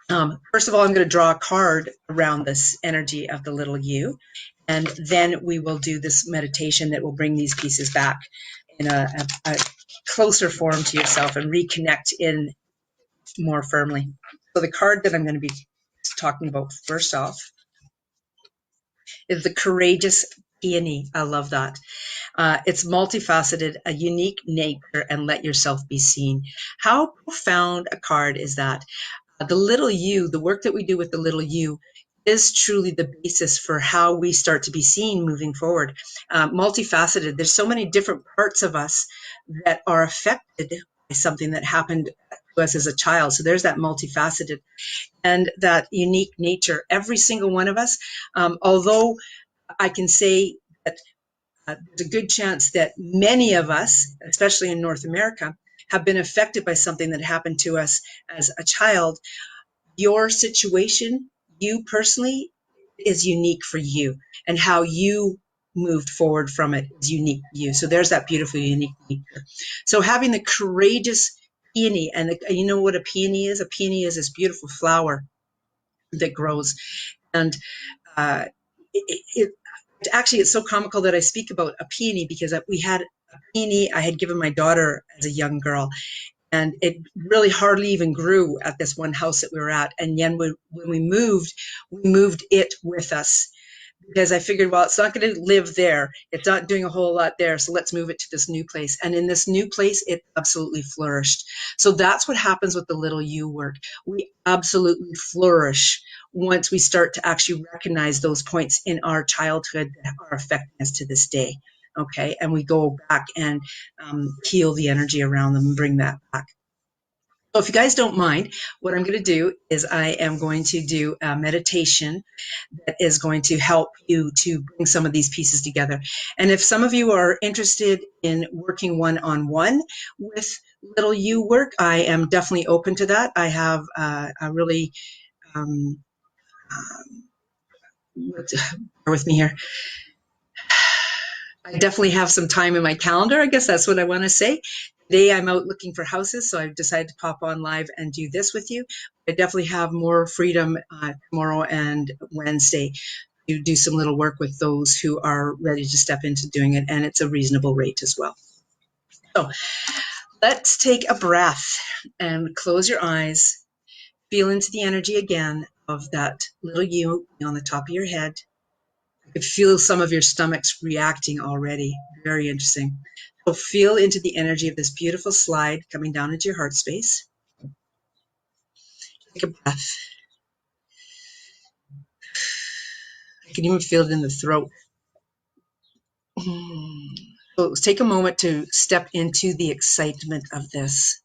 First of all, I'm going to draw a card around this energy of the little U, and then we will do this meditation that will bring these pieces back in a closer form to yourself and reconnect in more firmly. So the card that I'm going to be talking about first off is the Courageous Peony. I love that. It's multifaceted, a unique nature, and let yourself be seen. How profound a card is that? The little U, the work that we do with the little U, is truly the basis for how we start to be seen moving forward. Multifaceted, there's so many different parts of us that are affected by something that happened to us as a child. So there's that multifaceted and that unique nature. Every single one of us, although I can say that there's a good chance that many of us, especially in North America, have been affected by something that happened to us as a child. Your situation, you personally, is unique for you, and how you moved forward from it is unique to you. So there's that beautiful, unique nature. So having the courageous peony, and you know what a peony is? A peony is this beautiful flower that grows, and uh, it actually, it's so comical that I speak about a peony because we had a peony I had given my daughter as a young girl, and it really hardly even grew at this one house that we were at. And then when we moved it with us because I figured, well, it's not going to live there. It's not doing a whole lot there. So let's move it to this new place. And in this new place, it absolutely flourished. So that's what happens with the little U work. We absolutely flourish once we start to actually recognize those points in our childhood that are affecting us to this day. Okay. And we go back and heal the energy around them and bring that back. So if you guys don't mind, what I'm going to do is I am going to do a meditation that is going to help you to bring some of these pieces together. And if some of you are interested in working one-on-one with little U work, I am definitely open to that. I have a really, um, bear with me here. I definitely have some time in my calendar. I guess that's what I want to say. Today I'm out looking for houses, so I've decided to pop on live and do this with you. I definitely have more freedom tomorrow and Wednesday to do some little work with those who are ready to step into doing it, and it's a reasonable rate as well. So let's take a breath and close your eyes. Feel into the energy again of that little U on the top of your head. I could feel some of your stomachs reacting already. Very interesting. So feel into the energy of this beautiful slide coming down into your heart space. Take a breath. I can even feel it in the throat. So take a moment to step into the excitement of this,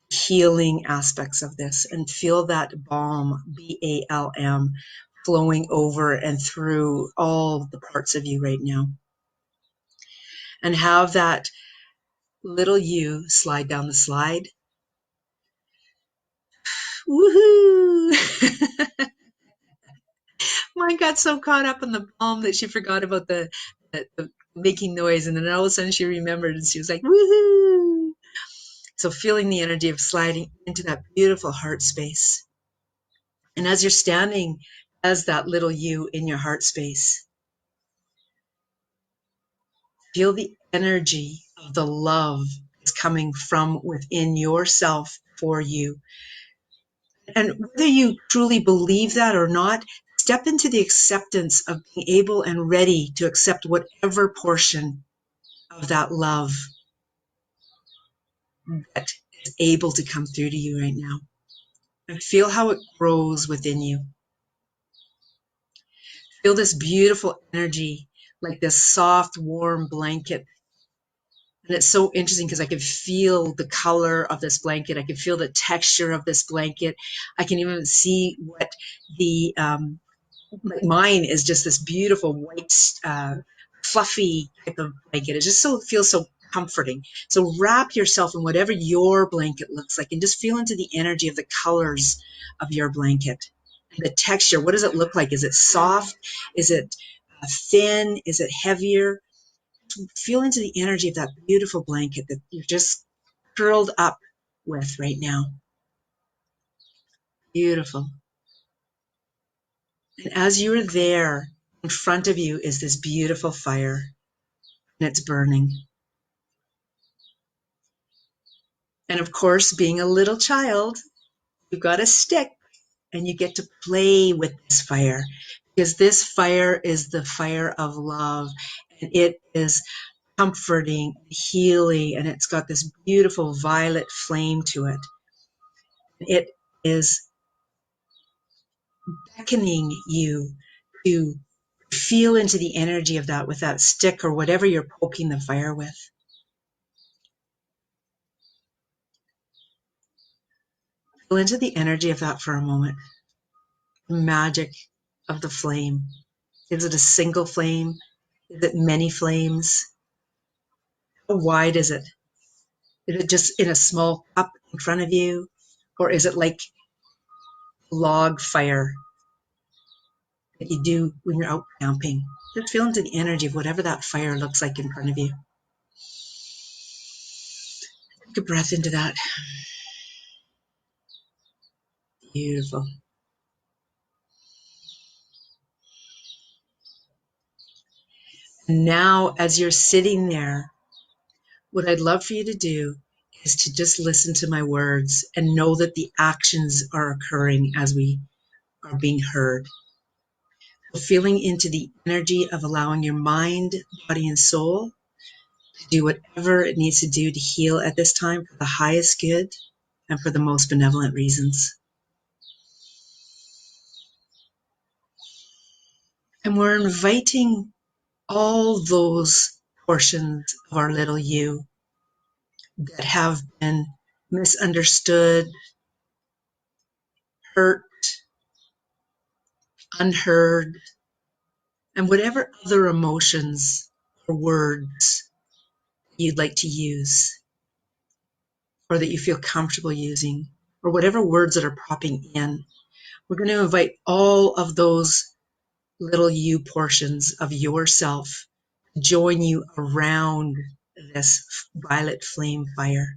healing aspects of this, and feel that balm, B-A-L-M, flowing over and through all the parts of you right now. And have that little U slide down the slide. Woohoo! Mine got so caught up in the balm that she forgot about the making noise, and then all of a sudden she remembered and she was like, woohoo! So feeling the energy of sliding into that beautiful heart space. And as you're standing as that little U in your heart space, feel the energy of the love is coming from within yourself for you. And whether you truly believe that or not, step into the acceptance of being able and ready to accept whatever portion of that love that is able to come through to you right now. And feel how it grows within you. Feel this beautiful energy, like this soft, warm blanket. And it's so interesting because I can feel the color of this blanket. I can feel the texture of this blanket. I can even see what the, mine is just this beautiful white, fluffy type of blanket. It just feels so comforting. So wrap yourself in whatever your blanket looks like and just feel into the energy of the colors of your blanket. The texture, what does it look like? Is it soft? Is it thin? Is it heavier? Feel into the energy of that beautiful blanket that you're just curled up with right now. Beautiful. And as you're there, in front of you is this beautiful fire, and it's burning. And of course, being a little child, you've got a stick and you get to play with this fire, because this fire is the fire of love, and it is comforting, healing, and it's got this beautiful violet flame to it. It is beckoning you to feel into the energy of that with that stick or whatever you're poking the fire with. Feel into the energy of that for a moment. The magic of the flame. Is it a single flame? Is it many flames? How wide is it? Is it just in a small cup in front of you? Or is it like log fire that you do when you're out camping? Just feel into the energy of whatever that fire looks like in front of you. Take a breath into that. Beautiful. Now, as you're sitting there, what I'd love for you to do is to just listen to my words and know that the actions are occurring as we are being heard. So feeling into the energy of allowing your mind, body, and soul to do whatever it needs to do to heal at this time for the highest good and for the most benevolent reasons. And we're inviting all those portions of our little you that have been misunderstood, hurt, unheard, and whatever other emotions or words you'd like to use or that you feel comfortable using, or whatever words that are popping in. We're going to invite all of those little you portions of yourself to join you around this violet flame fire.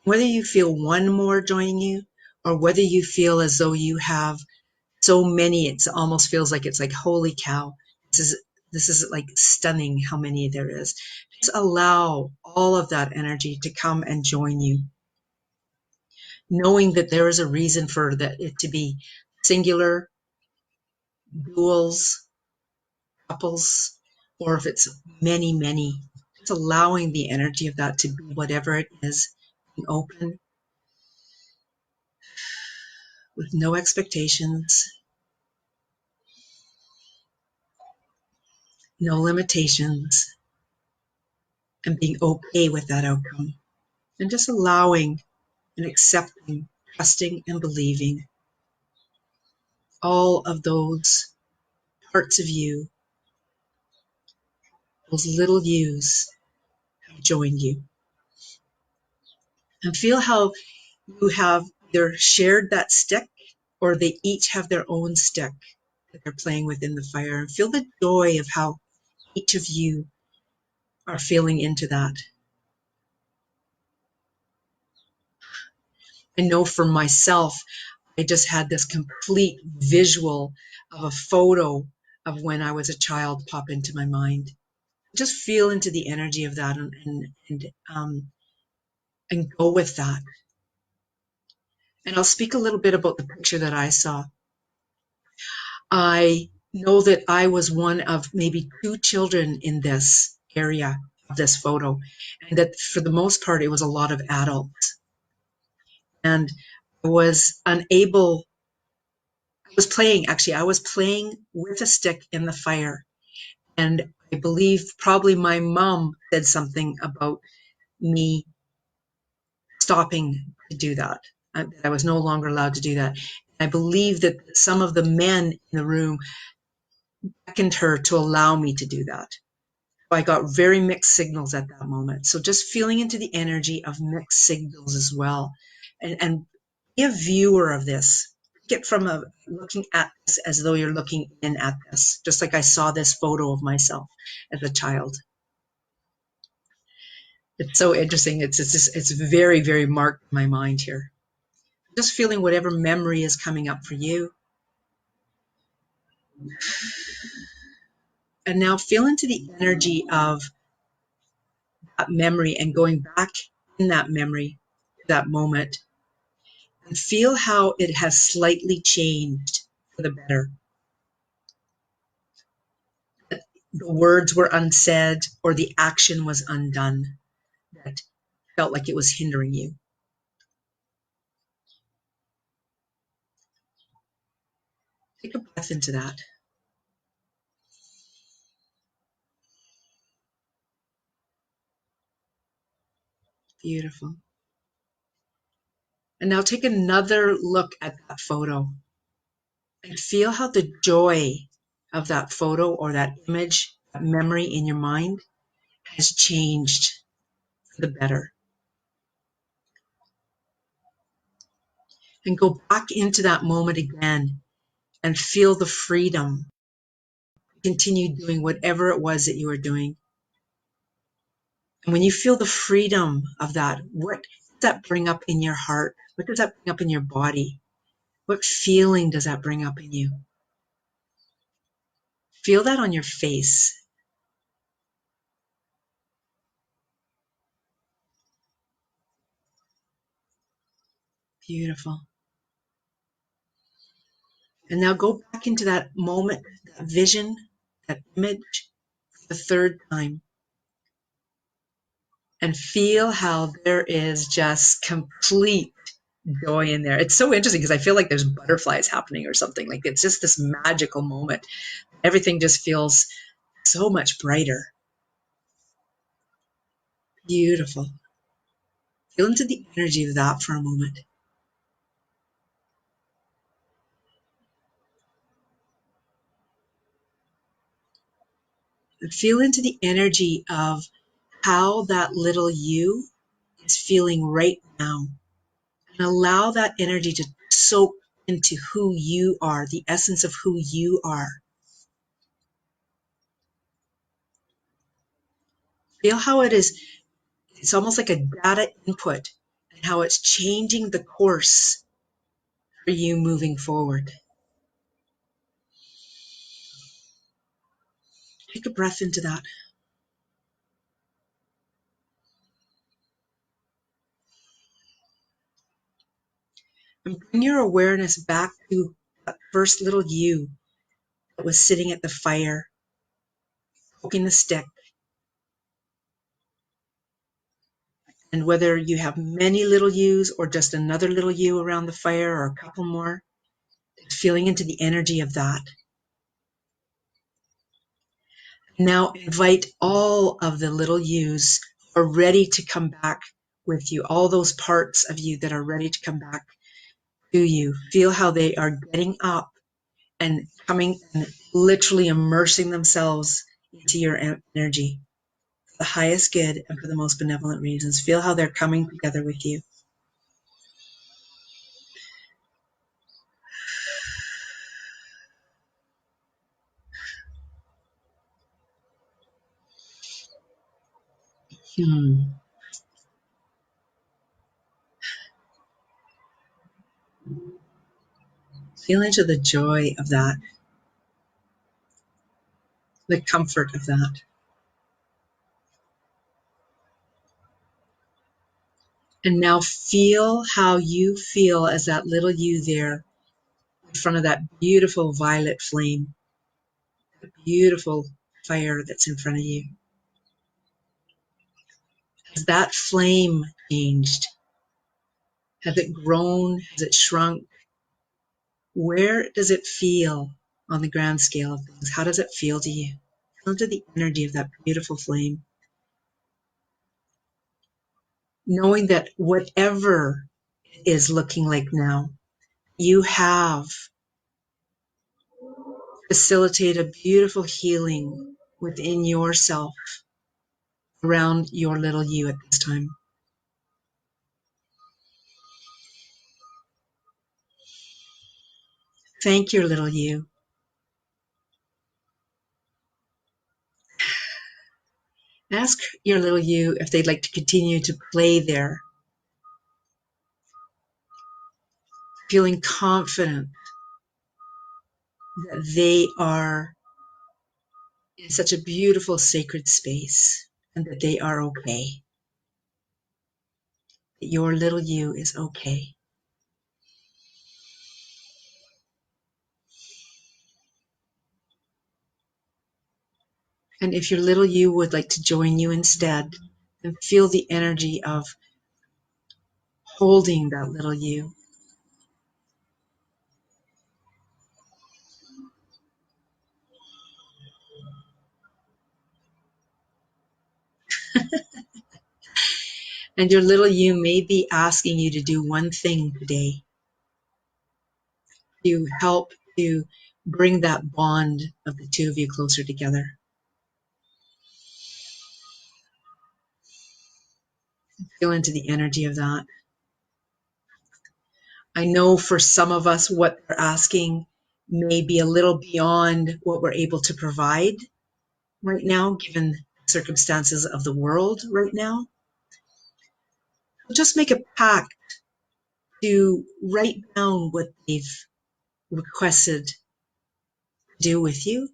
Whether you feel one more joining you, or whether you feel as though you have so many, it almost feels like it's like, holy cow, this is like stunning how many there is. Just allow all of that energy to come and join you, knowing that there is a reason for it to be singular, duals, couples, or if it's many, many. Just allowing the energy of that to be whatever it is, being open, with no expectations, no limitations, and being okay with that outcome. And just allowing and accepting, trusting and believing all of those parts of you, those little yous, have joined you. And feel how you have either shared that stick or they each have their own stick that they're playing with in the fire. And feel the joy of how each of you are feeling into that. I know for myself, I just had this complete visual of a photo of when I was a child pop into my mind. Just feel into the energy of that and go with that. And I'll speak a little bit about the picture that I saw. I know that I was one of maybe 2 children in this area of this photo, and that for the most part it was a lot of adults. And I was unable, I was playing with a stick in the fire. And I believe probably my mom said something about me stopping to do that. I was no longer allowed to do that. I believe that some of the men in the room beckoned her to allow me to do that. I got very mixed signals at that moment. So just feeling into the energy of mixed signals as well. And be a viewer of this. Get from looking at this as though you're looking in at this, just like I saw this photo of myself as a child. It's so interesting. It's very, very marked in my mind here. Just feeling whatever memory is coming up for you. And now feel into the energy of that memory and going back in that memory, that moment, and feel how it has slightly changed for the better. The words were unsaid or the action was undone that felt like it was hindering you. Take a breath into that. Beautiful. And now take another look at that photo and feel how the joy of that photo or that image, that memory in your mind has changed for the better. And go back into that moment again and feel the freedom. Continue doing whatever it was that you were doing. And when you feel the freedom of that, what does that bring up in your heart? What does that bring up in your body? What feeling does that bring up in you? Feel that on your face. Beautiful. And now go back into that moment, that vision, that image for the third time. And feel how there is just complete joy in there. It's so interesting because I feel like there's butterflies happening or something. Like it's just this magical moment. Everything just feels so much brighter. Beautiful. Feel into the energy of that for a moment. And feel into the energy of how that little you is feeling right now. And allow that energy to soak into who you are, the essence of who you are. Feel how it's almost like a data input and how it's changing the course for you moving forward. Take a breath into that. And bring your awareness back to that first little you that was sitting at the fire, poking the stick. And whether you have many little yous or just another little you around the fire or a couple more, feeling into the energy of that. Now invite all of the little yous who are ready to come back with you, all those parts of you that are ready to come back to you. Feel how they are getting up and coming and literally immersing themselves into your energy for the highest good and for the most benevolent reasons. Feel how they're coming together with you. Feel into the joy of that, the comfort of that. And now feel how you feel as that little you there in front of that beautiful violet flame, the beautiful fire that's in front of you. Has that flame changed? Has it grown? Has it shrunk? Where does it feel on the grand scale of things? How does it feel to you? Feel into the energy of that beautiful flame. Knowing that whatever it is looking like now, you have facilitated a beautiful healing within yourself around your little you at this time. Thank your little you. Ask your little you if they'd like to continue to play there. feeling confident that they are in such a beautiful sacred space and that they are okay, that your little you is okay. And if your little you would like to join you instead, then feel the energy of holding that little you. And your little you may be asking you to do one thing today to help to bring that bond of the two of you closer together. Feel into the energy of that. I know for some of us, what they're asking may be a little beyond what we're able to provide right now, given the circumstances of the world right now. Just make a pact to write down what they've requested to do with you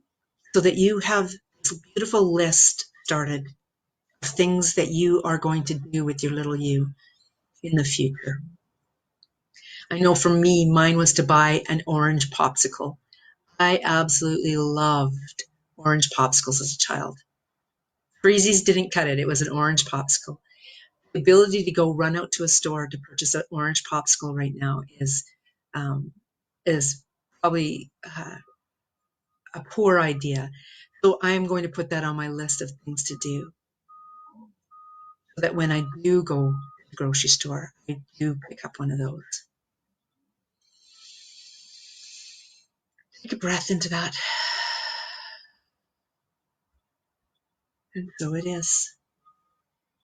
so that you have this beautiful list started of things that you are going to do with your little you in the future. I know for me, mine was to buy an orange popsicle. I absolutely loved orange popsicles as a child. Freezies didn't cut it. It was an orange popsicle. The ability to go run out to a store to purchase an orange popsicle right now is probably a poor idea. So I'm going to put that on my list of things to do so that when I do go to the grocery store, I do pick up one of those. Take a breath into that. And so it is.